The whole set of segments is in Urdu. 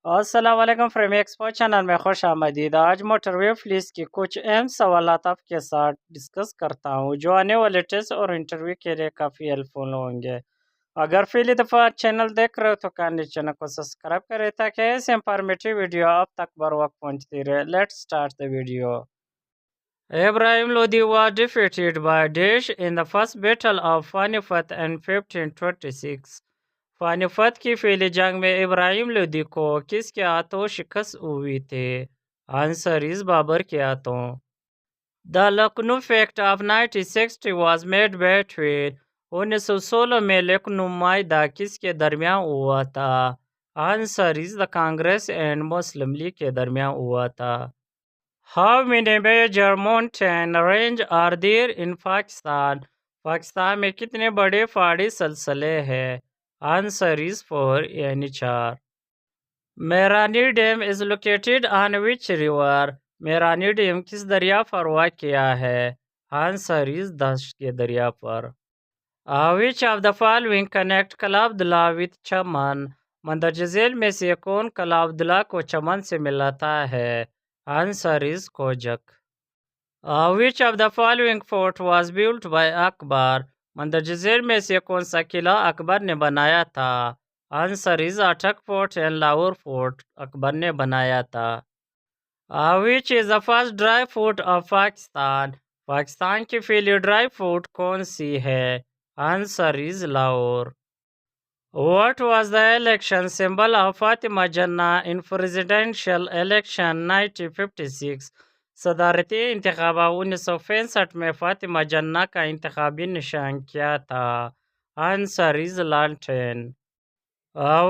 السلام علیکم فریم ایکسپو چینل میں خوش آمدید۔ آج موٹر وے فلیس کی کچھ اہم سوالات آپ کے ساتھ ڈسکس کرتا ہوں جو آنے والے ٹیسٹ اور انٹرویو کے لیے کافی ہیلپ فل ہوں گے۔ اگر پہلی دفعہ چینل دیکھ رہے ہو تو کائنڈلی چینل کو سبسکرائب کریں تاکہ ایسے انفارمیٹیو ویڈیو آپ تک بر وقت پہنچتی رہے۔ Let's start the video. Ibrahim Lodi was defeated by Daesh in the first battle of Panipat in 1526۔ پانی پت کی پہلی جنگ میں ابراہیم لودھی کو کس کے ہاتھوں شکست ہوئی تھی؟ آنسر از بابر کے ہاتھوں۔ The Lucknow packet of 1960 was made between 1916 میں لکھنؤ معاہدہ کس کے درمیان ہوا تھا؟ Answer is the Congress and Muslim league کے درمیان ہوا تھا۔ How many major mountain range are there in Pakistan? Pakistan میں کتنے بڑے پہاڑی سلسلے ہیں؟ آنسر is 4 یعنی 4۔ Mirani dam is located on which river؟ Mirani dam کس دریا پر واقع ہے؟ آنسر is دشت کے دریا پر۔ which of the following connect کلا عبداللہ with چمن؟ مندرجہ ذیل میں سے کون کلا عبداللہ کو چمن سے ملاتا ہے؟ Answer is کوجک۔ which of the following fort was built by اکبر؟ مندرجہ ذیل میں سے کون سا قلعہ اکبر نے بنایا تھا؟ Answer is Attock fort and Lahore fort Akbar نے بنایا تھا۔ which is the first dry food of Pakistan? Pakistan کی پہلی ڈرائی فوڈ کون سی ہے؟ Answer is Lahore. What was the election symbol of Fatima Jinnah in presidential election 1956؟ صدارتی انتخابات 1965 میں فاطمہ جناح کا انتخابی نشان کیا تھا؟ Answer is lantern.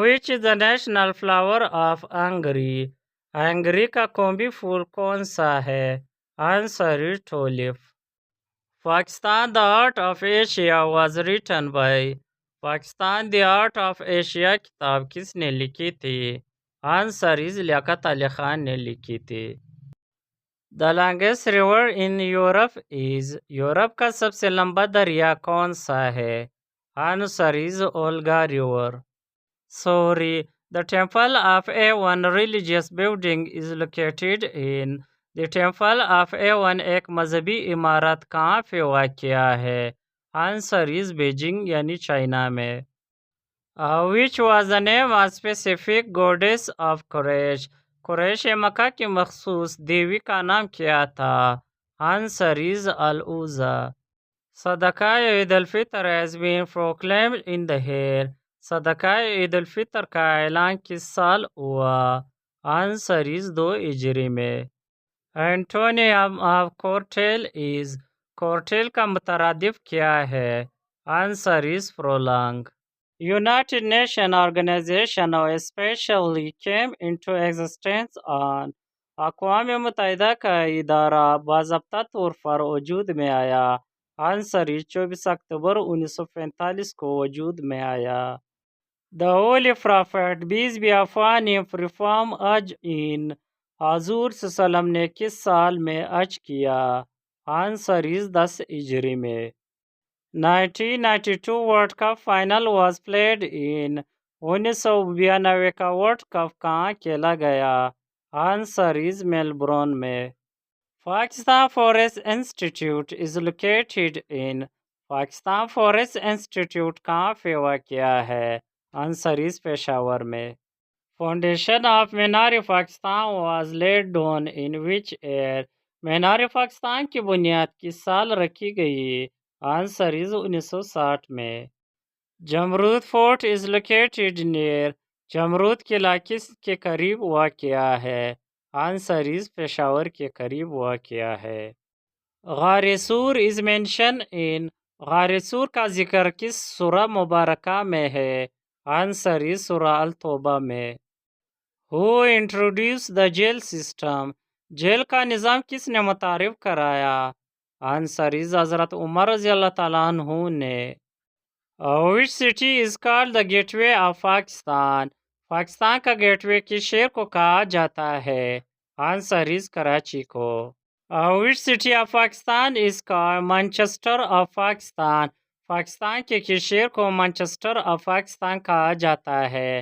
which is the national flower of Hungary? Hungary کا قومی پھول کون سا ہے؟ Answer is tulip. Pakistan the Art of Asia was written by؟ Pakistan the art of Asia کتاب کس نے لکھی تھی؟ آنسر از لیاقت علی خان نے لکھی تھی۔ The longest river in Europe is؟ Europe کا سب سے لمبا دریا کون سا ہے؟ Answer is Olga river. Sorry the temple of A1 religious building is located in؟ the temple of A1 ایک مذہبی عمارت کہاں پہ واقع ہے؟ آنسر از بیجنگ یعنی چائنا میں۔ which was the name of specific goddess of Quraysh? Quraysh Mecca کی مخصوص دیوی کا نام کیا تھا؟ Answer is Al Uzza. صدقہ عید الفطر has been proclaimed in the year؟ صدقہ عید الفطر کا اعلان کس سال ہوا؟ آنسر از 2 ہجری میں۔ اینٹونیم آف کورٹیل از؟ کورٹیل کا مترادف کیا ہے؟ Answer is prolong. United Nations Organization especially came into existence on؟ اقوام متحدہ کا ادارہ باضابطہ طور پر وجود میں آیا؟ آنسر 24 اکتوبر 1945 کو وجود میں آیا۔ The Holy Prophet بیس بھی افغانی پرفارم اج ان؟ حضور صلی اللہ علیہ وسلم نے کس سال میں حج کیا؟ آنسر از 10 ہجری میں۔ 1992 world cup final was played in? 1992 کا ورلڈ کپ کہاں کھیلا گیا؟ آنسر از میلبورن میں۔ Pakistan forest institute is located in? Pakistan forest institute کہاں پہ واقع ہے؟ آنسر از پشاور میں۔ Foundation of Minar Pakistan was laid down in which year? Minar Pakistan کی بنیاد کس سال رکھی گئی؟ آنسر از 1960 میں۔ Jamrud fort is located near? Jamrud قلعہ کس کے قریب واقع ہے؟ آنسر از پشاور کے قریب واقع ہے۔ غار سور از مینشن ان؟ غار سور کا ذکر کس سورہ مبارکہ میں ہے؟ آنسر از سورہ التوبہ میں۔ Who introduced the jail system؟ Jail کا نظام کس نے متعارف کرایا؟ آنسر از حضرت عمر رضی اللہ تعالیٰ عنہ نے۔ which city is called the gateway of Pakistan? Pakistan کا گیٹ وے کس شہر کو کہا جاتا ہے؟ آنسر از کراچی کو۔ which city of Pakistan is called Manchester of Pakistan? Pakistan کے کس شہر کو مانچسٹر آف پاکستان کہا جاتا ہے؟